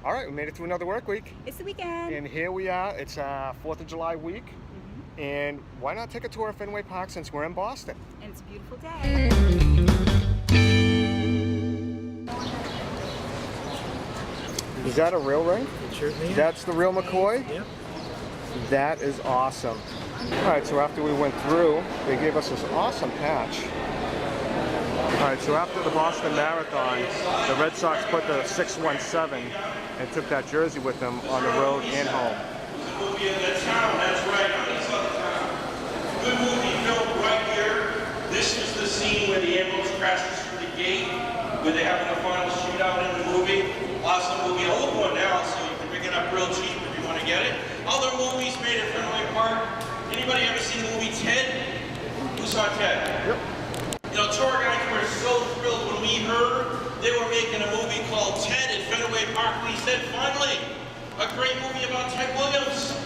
All right, we made it through another work week. It's the weekend. And here we are. It's 4th of July week. And why not take a tour of Fenway Park since we're in Boston? And it's a beautiful day. Is that a real ring? It certainly is. That's the real McCoy? Yep. That is awesome. All right, so after we went through, they gave us this awesome patch. All right, so after the Boston Marathon, the Red Sox put the 617 and took that jersey with them on the road and home. Movie in that town, that's right, on this other town. Good movie filmed right here. This is the scene where the ambulance crashes through the gate, where they're having the final shootout in the movie. Awesome movie. I'll look one now, so you can pick it up real cheap if you want to get it. Other movies made at Fenway Park. Anybody ever seen the movie Ted? Who saw Ted? Yep. You know, tour guides were so thrilled when we heard they were making a movie called Ted at Fenway Park. We said, finally, a great movie about Ted Williams.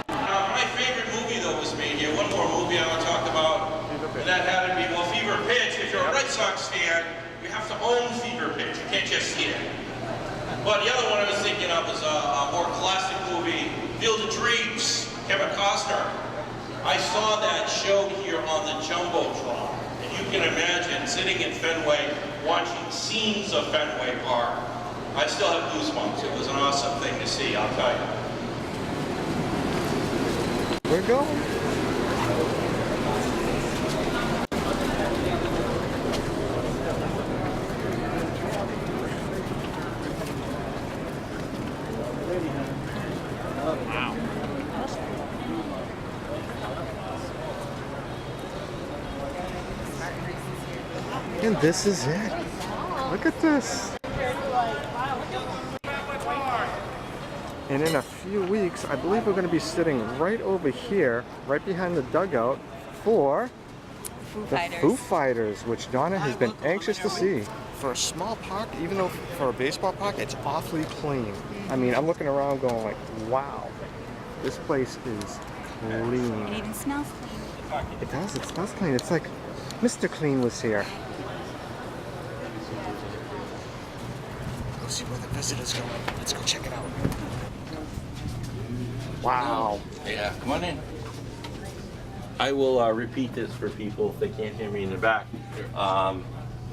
My favorite movie, though, was made here. One more movie I want to talk about, and that had to be, well, Fever Pitch. If you're a Red Sox fan, you have to own Fever Pitch. You can't just see it. But the other one I was thinking of is a more classic movie, Field of Dreams, Kevin Costner. I saw that show here on the Jumbotron. And you can imagine sitting in Fenway, watching scenes of Fenway Park. I still have goosebumps. It was an awesome thing to see, I'll tell you. We're going. Wow. And this is it. Look at this. And in a few weeks, I believe we're going to be sitting right over here, right behind the dugout, for the Foo Fighters, which Donna has been anxious to see. For a small park, even though for a baseball park, it's awfully clean. I mean, I'm looking around going like, wow, this place is clean. It even smells clean. It does, it smells clean. It's like Mr. Clean was here. Let's see where the visitors going. Let's go check it out. Wow. Yeah, come on in. I will repeat this for people if they can't hear me in the back.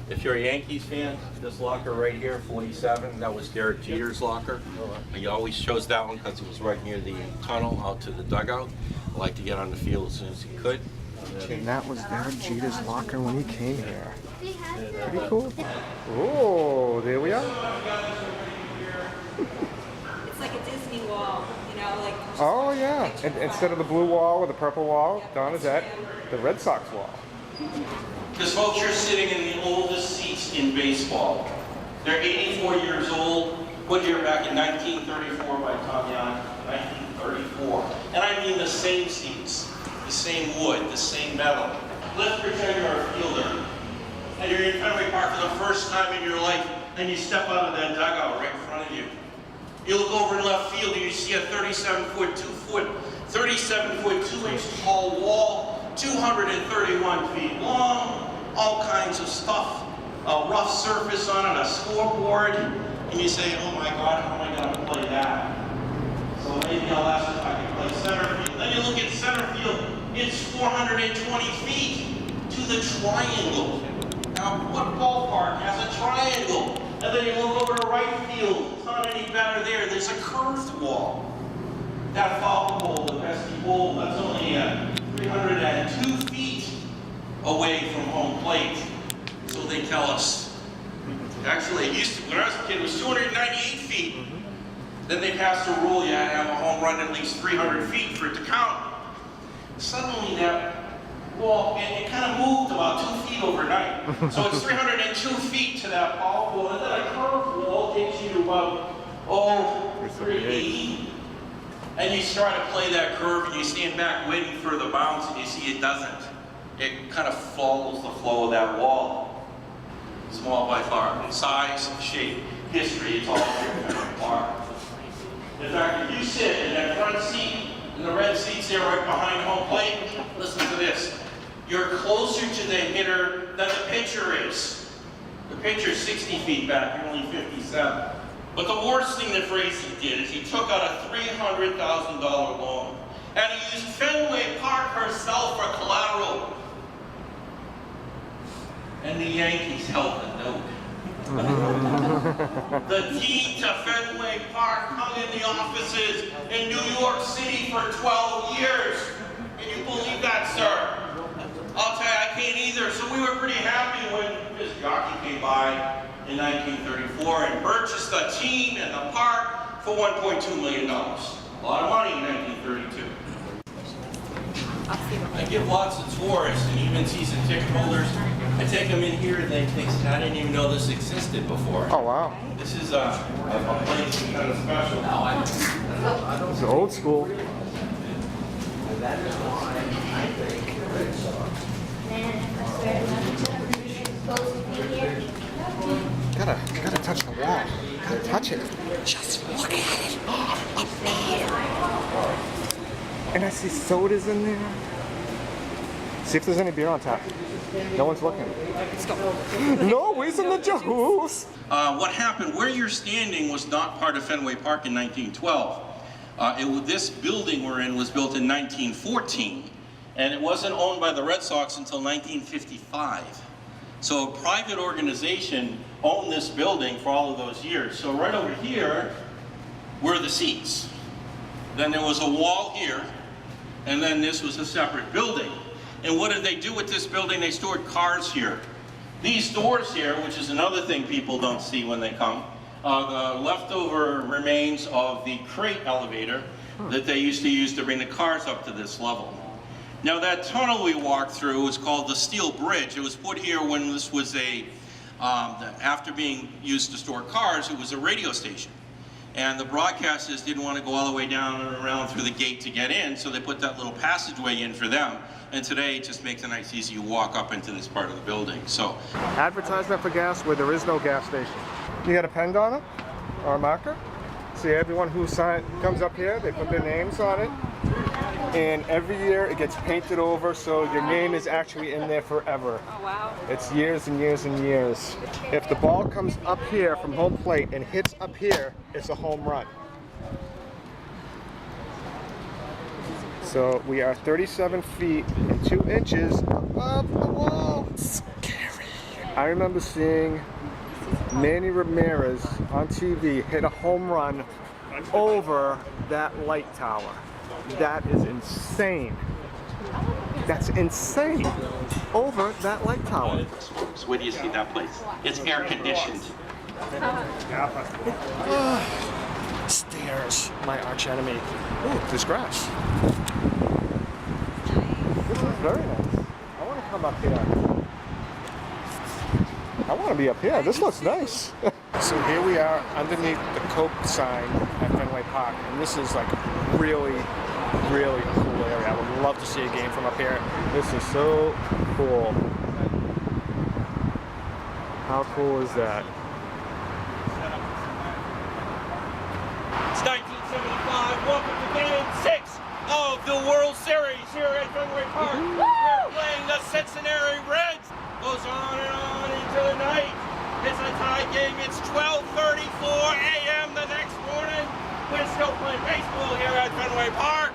If you're a Yankees fan, this locker right here, 47, that was Derek Jeter's locker. He always chose that one because it was right near the tunnel out to the dugout. I like to get on the field as soon as he could. And that was Derek Jeter's locker when he came here. Pretty cool. Oh, there we are. It's like a Disney wall, you know, like. Oh yeah. And instead of the blue wall or the purple wall, Donna's at the Red Sox wall. Because folks, you're sitting in the oldest seats in baseball. They're 84 years old. Put here back in 1934 by Tom Young. 1934. And I mean the same seats, the same wood, the same metal. Let's pretend you're a fielder. And you're in Fenway Park for the first time in your life, and you step out of that dugout right in front of you. You look over in left field and you see a 37-foot, 2-inch tall wall, 231 feet long, all kinds of stuff, a rough surface on it, a scoreboard, and you say, oh my God, how am I going to play that? So maybe I'll ask if I can play center field. Then you look at center field, it's 420 feet to the triangle. Now, what ballpark has a triangle? And then you look over to right field, it's not any better there, there's a curved wall. That foul pole, the pesky pole, that's only 302 feet away from home plate. So they tell us. Actually, it used to, when I was a kid, it was 298 feet. Then they passed a rule, you had to have a home run at least 300 feet for it to count. Suddenly that wall, it kind of moved about 2 feet overnight. So it's 302 feet to that foul pole, and then a curved wall takes you to about, 380. And you try to play that curve, and you stand back waiting for the bounce, and you see it doesn't. It kind of follows the flow of that wall. Small by far. In size, shape, history, it's all here far. In fact, if you sit in that front seat, in the red seats there right behind home plate, listen to this. You're closer to the hitter than the pitcher is. The pitcher's 60 feet back, you're only 57. But the worst thing that Frazee did is he took out a $300,000 loan and he used Fenway Park herself for collateral. And the Yankees held the note. The deed to Fenway Park hung in the offices in New York City for 12 years. Can you believe that, sir? I'll tell you, I can't either. So we were pretty happy when this jockey came by in 1934 and purchased the team and the park for $1.2 million. A lot of money in 1932. I give lots of tours and even season ticket holders. I take them in here and they say, I didn't even know this existed before. Oh, wow. This is a place kind of special. It's old school. Gotta touch the wall. Gotta touch it. Just look at it. Up there. And I see sodas in there. See if there's any beer on tap. No one's looking. Let's go. No, where's in the juice? What happened, where you're standing was not part of Fenway Park in 1912. This building we're in was built in 1914, and it wasn't owned by the Red Sox until 1955. So a private organization owned this building for all of those years. So right over here were the seats. Then there was a wall here, and then this was a separate building. And what did they do with this building? They stored cars here. These doors here, which is another thing people don't see when they come, the leftover remains of the crate elevator that they used to use to bring the cars up to this level. Now that tunnel we walked through was called the Steel Bridge. It was put here when this was after being used to store cars, it was a radio station. And the broadcasters didn't want to go all the way down and around through the gate to get in, so they put that little passageway in for them. And today it just makes it nice, easy to walk up into this part of the building. So, advertisement for gas where there is no gas station. You got a pen on it or a marker? See, everyone who comes up here, they put their names on it. And every year it gets painted over, so your name is actually in there forever. Oh, wow. It's years and years and years. If the ball comes up here from home plate and hits up here, it's a home run. So we are 37 feet and 2 inches above the wall. Scary. I remember seeing Manny Ramirez on TV hit a home run over that light tower. That is insane. That's insane. Over that light tower. so where do you see that place? It's air conditioned. Stairs, my arch enemy. Ooh, there's grass. This is very nice. I want to come up here. I want to be up here. This looks nice. So here we are underneath the Coke sign at Fenway Park, and this is like really, really cool area. I would love to see a game from up here. This is so cool. How cool is that? It's 1975. Welcome to Game 6 of the World Series here at Fenway Park. We're playing the Cincinnati Reds. Goes on and on into the night. It's a tie game. It's 12:34 a.m. the next morning. We're still playing baseball here at Fenway Park.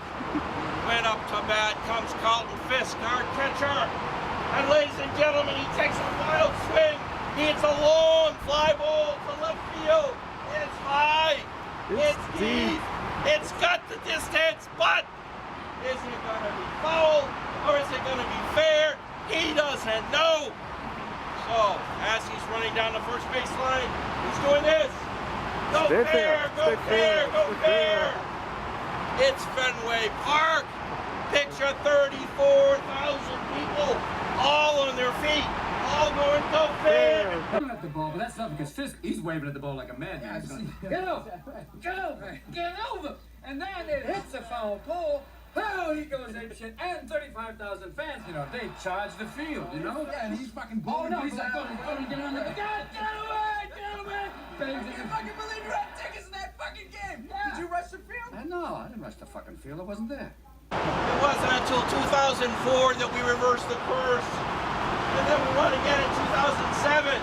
Went up to bat comes Carlton Fisk, our catcher. And ladies and gentlemen, he takes a wild swing. He hits a long fly ball to left field. It's high. It's deep. It's got the distance, but is it going to be foul or is it going to be fair? He doesn't know. So, as he's running down the first baseline, he's doing this. Go fair, go fair, go fair. It's Fenway Park. Picture 34,000 people all on their feet, all going go fair. At the ball, but that's not because Fisk, he's waving at the ball like a madman. Get over, get over. And then it hits a foul pole. Oh, he goes apeshit, and 35,000 fans, you know, they charge the field, you know? Yeah, and he's fucking blowing up. He's like, go get on the get away! Can you fucking believe you had tickets in that fucking game? Yeah. Did you rush the field? No, I didn't rush the fucking field. I wasn't there. It wasn't until 2004 that we reversed the course. And then we won again in 2007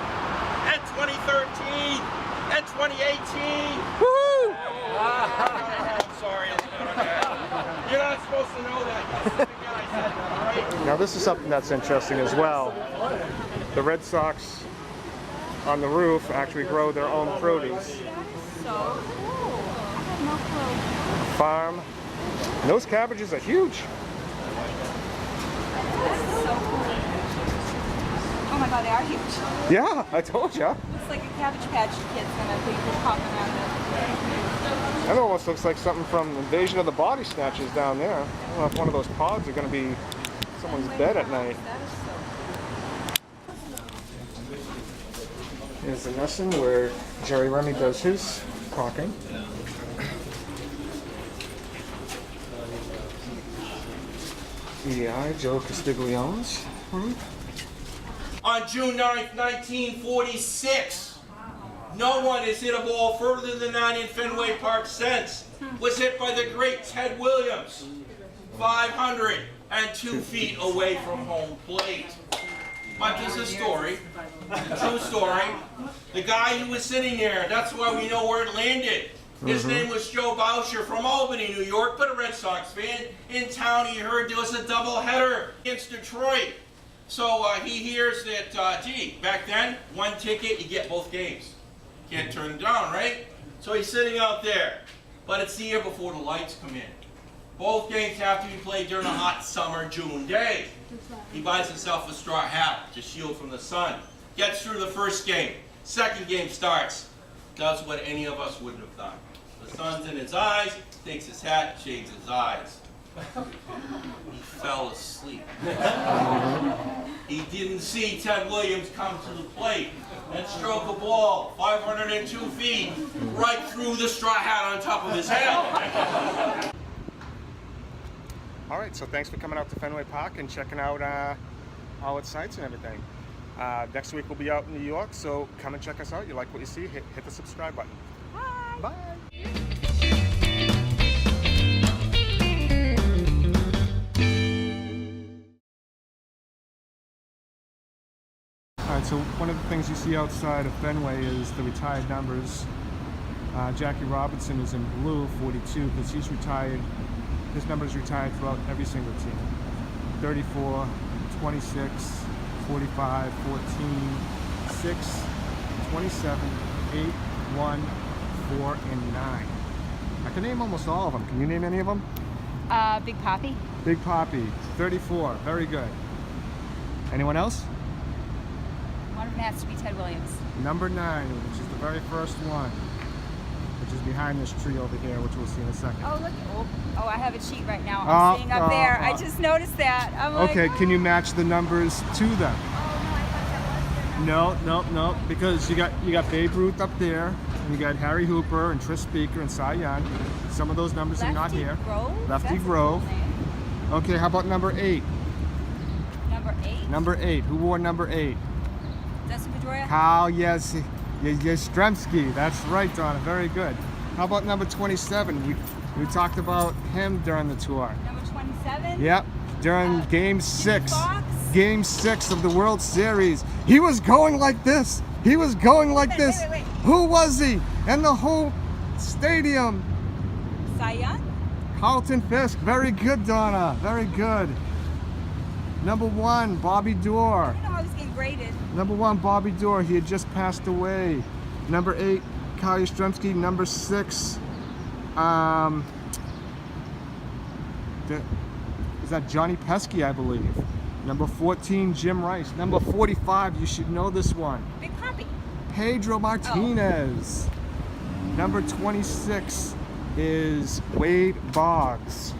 and 2013 And 2018. Woo! I'm sorry. You're not supposed to know that. You're the guy I said that, all right? Now this is something that's interesting as well. The Red Sox on the roof actually grow their own produce. So cool. I had no clue. Farm. And those cabbages are huge. That's so cool. Oh my god, they are huge. Yeah, I told you. Looks like a Cabbage Patch Kid's gonna be popping around it. That almost looks like something from Invasion of the Body Snatchers down there. I don't know if one of those pods are going to be someone's bed at night. That is so Here's the lesson where Jerry Remy does his talking. EI, Joe Castiglione's room. On June 9th, 1946, no one has hit a ball further than that in Fenway Park since. Was hit by the great Ted Williams, 502 feet away from home plate. But there's a story, a true story. The guy who was sitting there, that's why we know where it landed. His name was Joe Boucher from Albany, New York, but a Red Sox fan. In town, he heard there was a doubleheader against Detroit. So he hears that, gee, back then, one ticket, you get both games. Can't turn it down, right? So he's sitting out there. But it's the year before the lights come in. Both games have to be played during a hot summer June day. He buys himself a straw hat to shield from the sun. Gets through the first game. Second game starts. Does what any of us wouldn't have done. The sun's in his eyes, takes his hat, shades his eyes. He fell asleep. He didn't see Ted Williams come to the plate and stroke a ball 502 feet right through the straw hat on top of his head. All right, so thanks for coming out to Fenway Park and checking out all its sites and everything. Next week we'll be out in New York, so come and check us out. You like what you see, hit the subscribe button. Bye. Bye. Alright, so one of the things you see outside of Fenway is the retired numbers. Jackie Robinson is in blue, 42, because he's retired. His number is retired throughout every single team. 34, 26, 45, 14, 6, 27, 8, 1, 4, and 9. I can name almost all of them. Can you name any of them? Big Poppy. Big Poppy, 34, very good. Anyone else? One of them has to be Ted Williams. Number 9, which is the very first one, which is behind this tree over here, which we'll see in a second. Oh, look. Oh, I have a sheet right now. I'm seeing up there. I just noticed that. I'm like, Okay, can you match the numbers to them? Oh, no, I thought that was them. No, because you got Babe Ruth up there, and you got Harry Hooper and Tris Speaker and Cy Young. Some of those numbers are not here. Grove? Lefty That's a Grove. cool name. Okay, how about number 8? Number 8? Number 8. Who wore number 8? Dustin Pedroia? Kyle Yastrzemski. That's right, Donna. Very good. How about number 27? We talked about him during the tour. Number 27? Yep, during Game 6. Fox? Game 6 of the World Series. He was going like this. He was going like this. Wait. Who was he? And the whole stadium. Cy Young? Carlton Fisk. Very good, Donna. Very good. Number 1, Bobby Dorr. I know I was getting graded. Number 1, Bobby Dorr. He had just passed away. Number 8, Kyle Yastrzemski. Number 6, is that Johnny Pesky, I believe. Number 14, Jim Rice. Number 45, you should know this one. Big Poppy. Pedro Martinez. Number 26 is Wade Boggs.